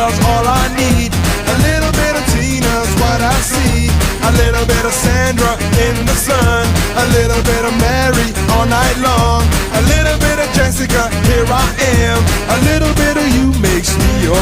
girls all I need. A little bit of Tina's what I see. A little bit of Sandra in the sun. A little bit of Mary all night long. A little bit of Jessica, here I am. A little bit of you makes me your